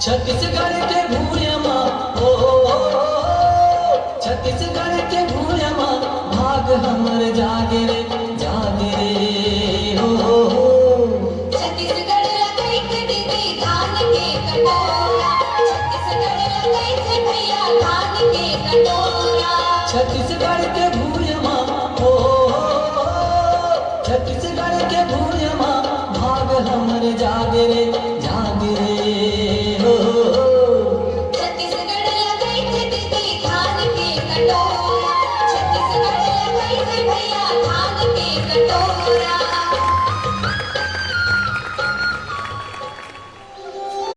छत्तीसगढ़ के भूयमा ओ छत्तीसगढ़ के भूयमा भाग हमर जागे रे हो छत्तीसगढ़ लकई कटी धान के कटोरा छत्तीसगढ़ लकई भैया धान के कटोरा छत्तीसगढ़ के भूयमा ओ छत्तीसगढ़ के भूयमा भाग हमर जागे रे